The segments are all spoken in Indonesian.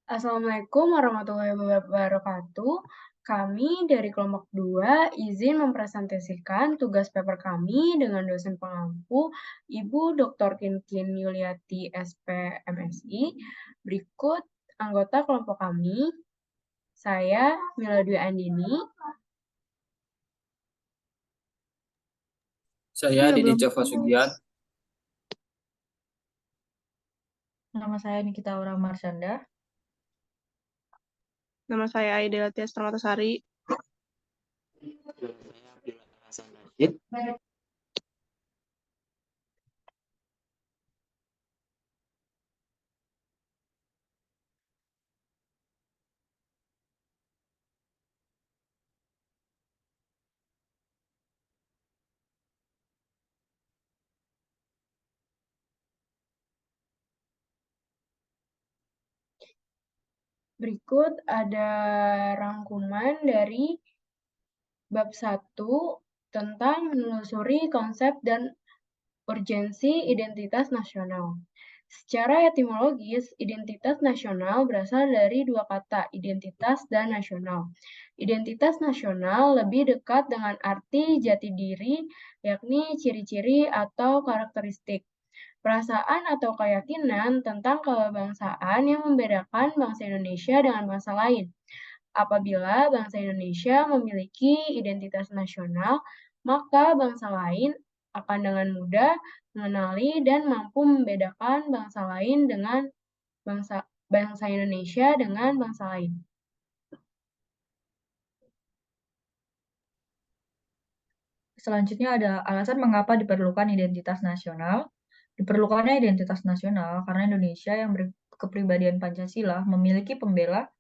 Assalamualaikum warahmatullahi wabarakatuh. Kami dari kelompok 2 izin mempresentasikan tugas paper kami dengan dosen pengampu Ibu Dr. Kinkin Yuliati SPMSI. Berikut anggota kelompok kami. Saya Mila Dwi Andini. Saya Didi Jova Sugian. Nama saya Nikita Aura Marsyanda. Nama saya Aidil Tias Permatasari. Berikut ada rangkuman dari bab 1 tentang menelusuri konsep dan urgensi identitas nasional. Secara etimologis, identitas nasional berasal dari dua kata, identitas dan nasional. Identitas nasional lebih dekat dengan arti jati diri, yakni ciri-ciri atau karakteristik. Perasaan atau keyakinan tentang kebangsaan yang membedakan bangsa Indonesia dengan bangsa lain. Apabila bangsa Indonesia memiliki identitas nasional, maka bangsa lain akan dengan mudah mengenali dan mampu membedakan bangsa lain dengan bangsa Indonesia dengan bangsa lain. Selanjutnya ada alasan mengapa diperlukan identitas nasional. Diperlukannya identitas nasional karena Indonesia yang berkepribadian Pancasila memiliki pembeda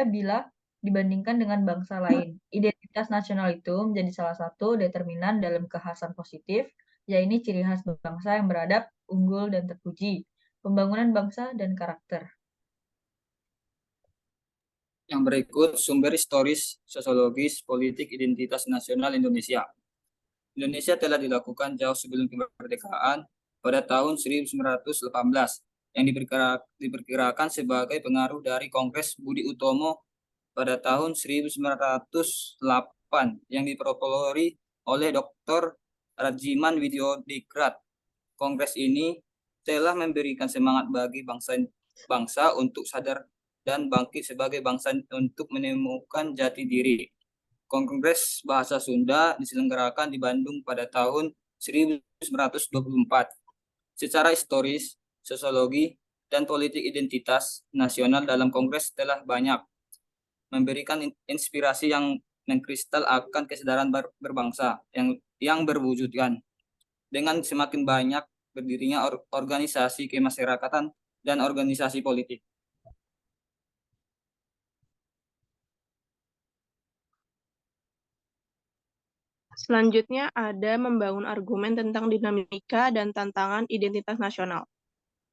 bila dibandingkan dengan bangsa lain. Identitas nasional itu menjadi salah satu determinan dalam kekhasan positif, yaitu ciri khas bangsa yang beradab, unggul, dan terpuji, pembangunan bangsa, dan karakter. Yang berikut sumber historis, sosiologis, politik, identitas nasional Indonesia. Indonesia telah dilakukan jauh sebelum kemerdekaan pada tahun 1918 yang diperkirakan sebagai pengaruh dari Kongres Budi Utomo pada tahun 1908 yang dipropelori oleh Dr. Rajiman Widyodikrat. Kongres ini telah memberikan semangat bagi bangsa untuk sadar dan bangkit sebagai bangsa untuk menemukan jati diri. Kongres Bahasa Sunda diselenggarakan di Bandung pada tahun 1924. Secara historis, sosiologi, dan politik identitas nasional dalam Kongres telah banyak memberikan inspirasi yang mengkristal akan kesadaran berbangsa yang berwujudkan. Dengan semakin banyak berdirinya organisasi kemasyarakatan dan organisasi politik. Selanjutnya ada membangun argumen tentang dinamika dan tantangan identitas nasional.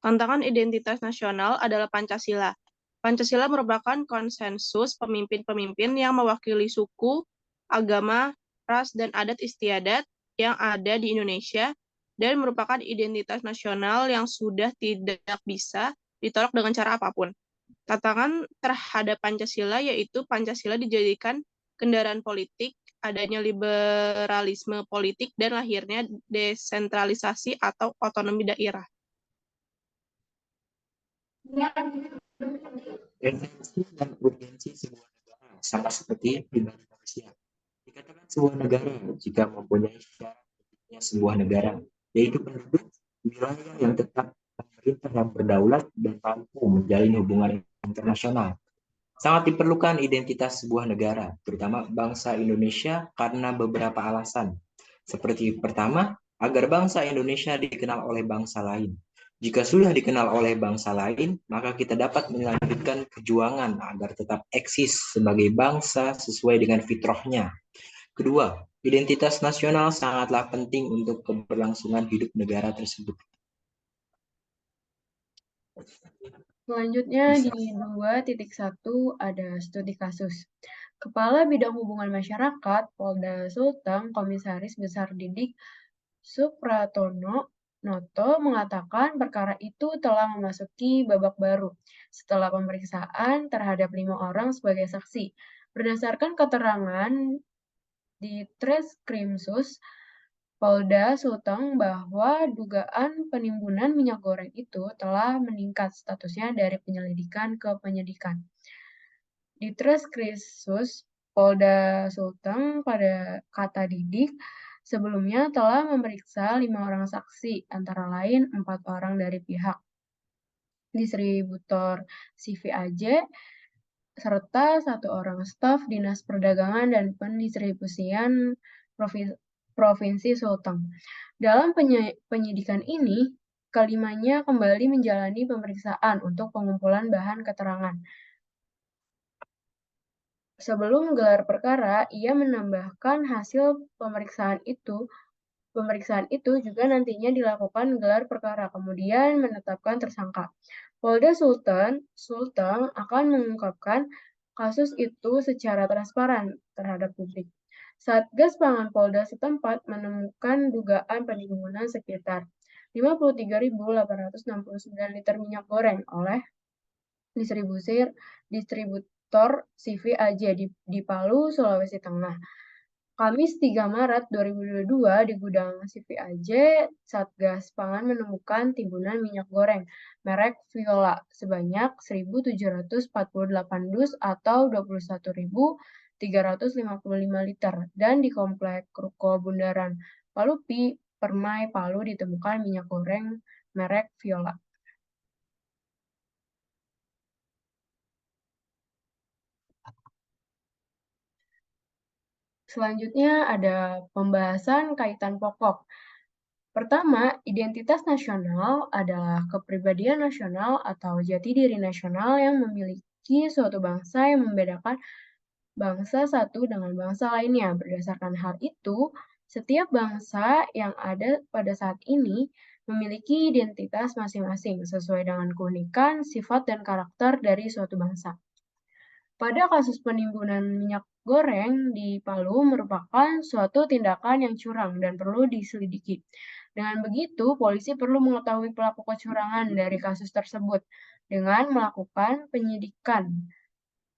Tantangan identitas nasional adalah Pancasila. Pancasila merupakan konsensus pemimpin-pemimpin yang mewakili suku, agama, ras, dan adat istiadat yang ada di Indonesia dan merupakan identitas nasional yang sudah tidak bisa ditolak dengan cara apapun. Tantangan terhadap Pancasila yaitu Pancasila dijadikan kendaraan politik, adanya liberalisme politik, dan lahirnya desentralisasi atau otonomi daerah. Esensi dan urgensi sebuah negara sama seperti pribadi manusia. Dikatakan sebuah negara jika mempunyai syarat pentingnya sebuah negara, yaitu penduduk, wilayah yang tetap, pemerintah yang berdaulat, dan mampu menjalin hubungan internasional. Sangat diperlukan identitas sebuah negara, terutama bangsa Indonesia karena beberapa alasan. Seperti pertama, agar bangsa Indonesia dikenal oleh bangsa lain. Jika sudah dikenal oleh bangsa lain, maka kita dapat melanjutkan perjuangan agar tetap eksis sebagai bangsa sesuai dengan fitrahnya. Kedua, identitas nasional sangatlah penting untuk keberlangsungan hidup negara tersebut. Selanjutnya di 2.1 ada studi kasus. Kepala Bidang Hubungan Masyarakat Polda Sulteng, Komisaris Besar Didik Supratono Noto mengatakan perkara itu telah memasuki babak baru setelah pemeriksaan terhadap 5 orang sebagai saksi. Berdasarkan keterangan di Treskrimsus Polda Sulteng bahwa dugaan penimbunan minyak goreng itu telah meningkat statusnya dari penyelidikan ke penyidikan. Di Treskrimsus Polda Sulteng pada kata Didik sebelumnya telah memeriksa 5 orang saksi, antara lain 4 orang dari pihak distributor CVAJ, serta 1 orang staf Dinas Perdagangan dan Pendistribusian Provinsi Sulteng. Dalam penyidikan ini, kelimanya kembali menjalani pemeriksaan untuk pengumpulan bahan keterangan. Sebelum gelar perkara, ia menambahkan hasil pemeriksaan itu juga nantinya dilakukan gelar perkara, kemudian menetapkan tersangka. Polda Sulteng akan mengungkapkan kasus itu secara transparan terhadap publik. Satgas Pangan Polda setempat menemukan dugaan penimbunan sekitar 53.869 liter minyak goreng oleh distributor CVAJ di Palu, Sulawesi Tengah. Kamis 3 Maret 2022 di gudang CVAJ, Satgas Pangan menemukan timbunan minyak goreng merek Viola sebanyak 1.748 dus atau 21.355 liter dan di Komplek Ruko Bundaran Palupi, Permai, Palu ditemukan minyak goreng merek Viola. Selanjutnya ada pembahasan kaitan pokok. Pertama, identitas nasional adalah kepribadian nasional atau jati diri nasional yang memiliki suatu bangsa yang membedakan bangsa satu dengan bangsa lainnya. Berdasarkan hal itu, setiap bangsa yang ada pada saat ini memiliki identitas masing-masing sesuai dengan keunikan, sifat, dan karakter dari suatu bangsa. Pada kasus penimbunan minyak goreng di Palu merupakan suatu tindakan yang curang dan perlu diselidiki. Dengan begitu, polisi perlu mengetahui pelaku kecurangan dari kasus tersebut dengan melakukan penyidikan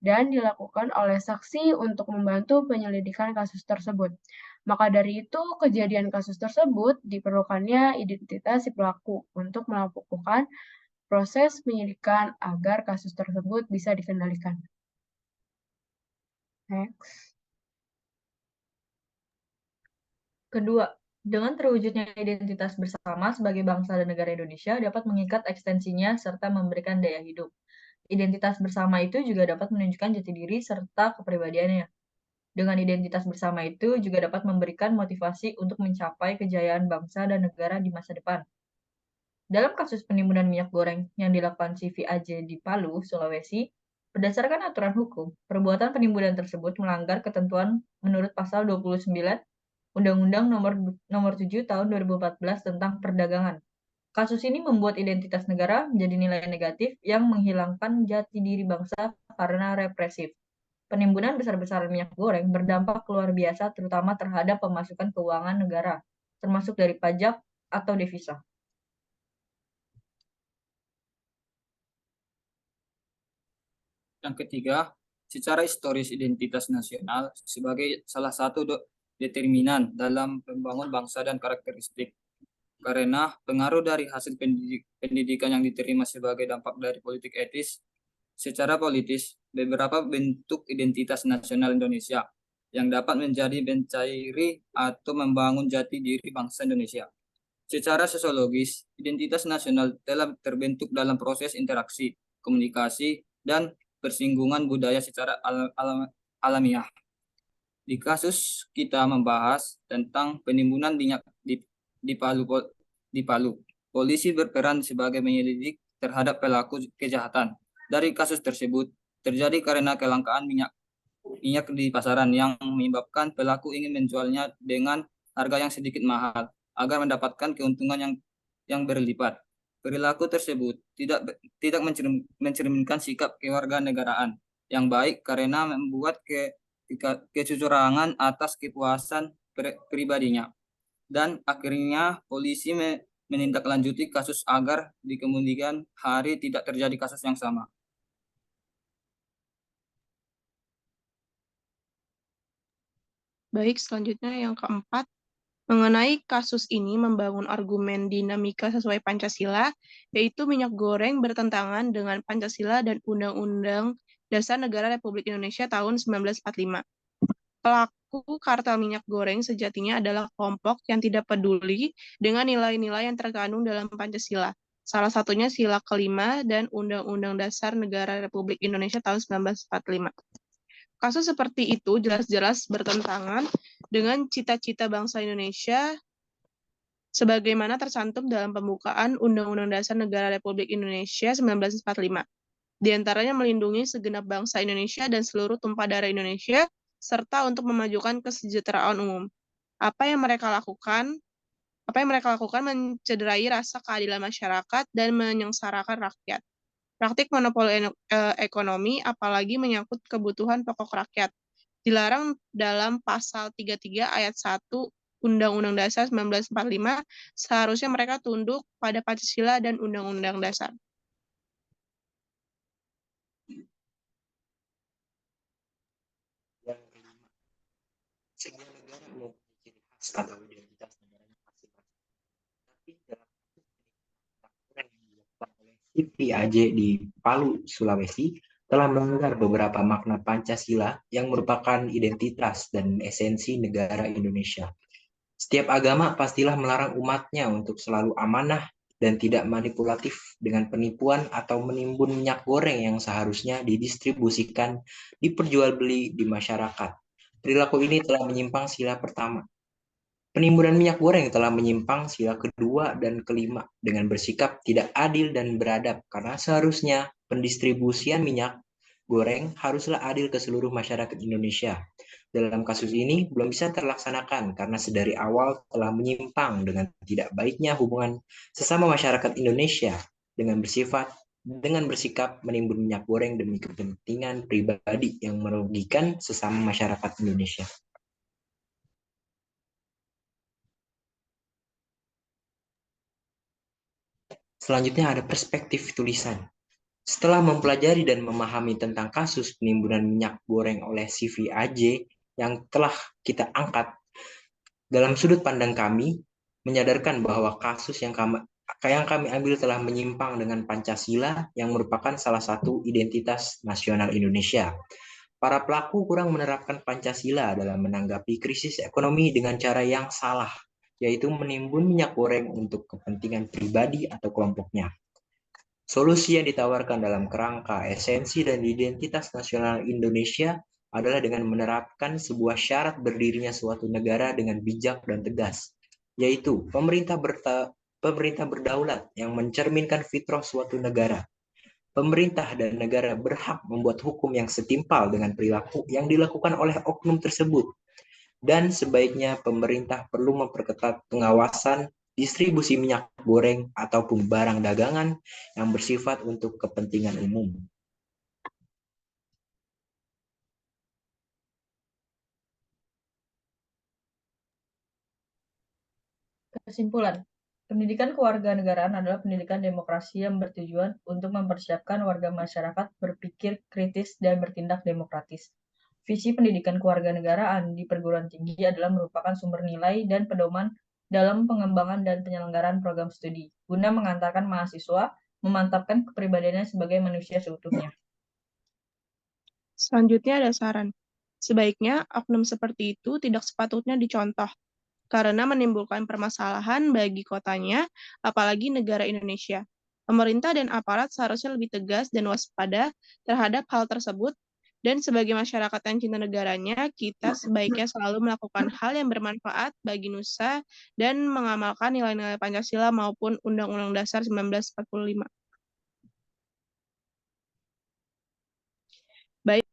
dan dilakukan oleh saksi untuk membantu penyelidikan kasus tersebut. Maka dari itu, kejadian kasus tersebut diperlukannya identitas si pelaku untuk melakukan proses penyidikan agar kasus tersebut bisa dikendalikan. Next. Kedua, dengan terwujudnya identitas bersama sebagai bangsa dan negara Indonesia dapat mengikat ekstensinya serta memberikan daya hidup. Identitas bersama itu juga dapat menunjukkan jati diri serta kepribadiannya. Dengan identitas bersama itu juga dapat memberikan motivasi untuk mencapai kejayaan bangsa dan negara di masa depan. Dalam kasus penimbunan minyak goreng yang dilakukan CVAJ di Palu, Sulawesi, berdasarkan aturan hukum, perbuatan penimbunan tersebut melanggar ketentuan menurut pasal 29 Undang-Undang Nomor 7 Tahun 2014 tentang Perdagangan. Kasus ini membuat identitas negara menjadi nilai negatif yang menghilangkan jati diri bangsa karena represif. Penimbunan besar-besaran minyak goreng berdampak luar biasa terutama terhadap pemasukan keuangan negara, termasuk dari pajak atau devisa. Yang ketiga, secara historis identitas nasional sebagai salah satu determinan dalam membangun bangsa dan karakteristik. Karena pengaruh dari hasil pendidikan yang diterima sebagai dampak dari politik etis, secara politis, beberapa bentuk identitas nasional Indonesia yang dapat menjadi bencairi atau membangun jati diri bangsa Indonesia. Secara sosiologis, identitas nasional telah terbentuk dalam proses interaksi, komunikasi, dan persinggungan budaya secara alamiah. Di kasus kita membahas tentang penimbunan minyak di Palu. Polisi berperan sebagai penyelidik terhadap pelaku kejahatan. Dari kasus tersebut terjadi karena kelangkaan minyak di pasaran yang menyebabkan pelaku ingin menjualnya dengan harga yang sedikit mahal agar mendapatkan keuntungan yang berlipat. Perilaku tersebut tidak mencerminkan sikap kewarganegaraan yang baik karena membuat kecurangan atas kepuasan pribadinya. Dan akhirnya polisi menindaklanjuti kasus agar di kemudian hari tidak terjadi kasus yang sama. Baik, selanjutnya yang keempat, mengenai kasus ini membangun argumen dinamika sesuai Pancasila, yaitu minyak goreng bertentangan dengan Pancasila dan Undang-Undang Dasar Negara Republik Indonesia tahun 1945. Pelaku kartel minyak goreng sejatinya adalah kelompok yang tidak peduli dengan nilai-nilai yang terkandung dalam Pancasila. Salah satunya sila kelima dan Undang-Undang Dasar Negara Republik Indonesia tahun 1945. Kasus seperti itu jelas-jelas bertentangan dengan cita-cita bangsa Indonesia sebagaimana tercantum dalam pembukaan Undang-Undang Dasar Negara Republik Indonesia 1945. Di antaranya melindungi segenap bangsa Indonesia dan seluruh tumpah darah Indonesia, serta untuk memajukan kesejahteraan umum. Apa yang mereka lakukan mencederai rasa keadilan masyarakat dan menyengsarakan rakyat. Praktik monopoli ekonomi, apalagi menyangkut kebutuhan pokok rakyat, dilarang dalam Pasal 33 Ayat 1 Undang-Undang Dasar 1945, seharusnya mereka tunduk pada Pancasila dan Undang-Undang Dasar. Yang kelima, sebuah negara mempunyai ciri khas atau identitas negaranya masing-masing. Tapi dalam yang dilakukan oleh CVAJ di Palu, Sulawesi, telah melanggar beberapa makna Pancasila yang merupakan identitas dan esensi negara Indonesia. Setiap agama pastilah melarang umatnya untuk selalu amanah dan tidak manipulatif dengan penipuan atau menimbun minyak goreng yang seharusnya didistribusikan, diperjualbeli di masyarakat. Perilaku ini telah menyimpang sila pertama. Penimbunan minyak goreng telah menyimpang sila kedua dan kelima dengan bersikap tidak adil dan beradab karena seharusnya pendistribusian minyak goreng haruslah adil ke seluruh masyarakat Indonesia. Dalam kasus ini belum bisa terlaksanakan karena sedari awal telah menyimpang dengan tidak baiknya hubungan sesama masyarakat Indonesia dengan bersikap menimbun minyak goreng demi kepentingan pribadi yang merugikan sesama masyarakat Indonesia. Selanjutnya ada perspektif tulisan. Setelah mempelajari dan memahami tentang kasus penimbunan minyak goreng oleh CVAJ yang telah kita angkat, dalam sudut pandang kami, menyadarkan bahwa kasus yang kami ambil telah menyimpang dengan Pancasila yang merupakan salah satu identitas nasional Indonesia. Para pelaku kurang menerapkan Pancasila dalam menanggapi krisis ekonomi dengan cara yang salah, yaitu menimbun minyak goreng untuk kepentingan pribadi atau kelompoknya. Solusi yang ditawarkan dalam kerangka esensi dan identitas nasional Indonesia adalah dengan menerapkan sebuah syarat berdirinya suatu negara dengan bijak dan tegas, yaitu pemerintah berdaulat yang mencerminkan fitrah suatu negara. Pemerintah dan negara berhak membuat hukum yang setimpal dengan perilaku yang dilakukan oleh oknum tersebut. Dan sebaiknya pemerintah perlu memperketat pengawasan distribusi minyak goreng ataupun barang dagangan yang bersifat untuk kepentingan umum. Kesimpulan, pendidikan kewarganegaraan adalah pendidikan demokrasi yang bertujuan untuk mempersiapkan warga masyarakat berpikir kritis dan bertindak demokratis. Visi pendidikan kewarganegaraan di perguruan tinggi adalah merupakan sumber nilai dan pedoman dalam pengembangan dan penyelenggaraan program studi, guna mengantarkan mahasiswa memantapkan kepribadiannya sebagai manusia seutuhnya. Selanjutnya ada saran. Sebaiknya oknum seperti itu tidak sepatutnya dicontoh, karena menimbulkan permasalahan bagi kotanya, apalagi negara Indonesia. Pemerintah dan aparat seharusnya lebih tegas dan waspada terhadap hal tersebut, dan sebagai masyarakat yang cinta negaranya, kita sebaiknya selalu melakukan hal yang bermanfaat bagi nusa dan mengamalkan nilai-nilai Pancasila maupun Undang-Undang Dasar 1945. Baik,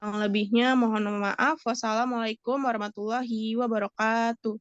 yang lebihnya mohon maaf. Wassalamualaikum warahmatullahi wabarakatuh.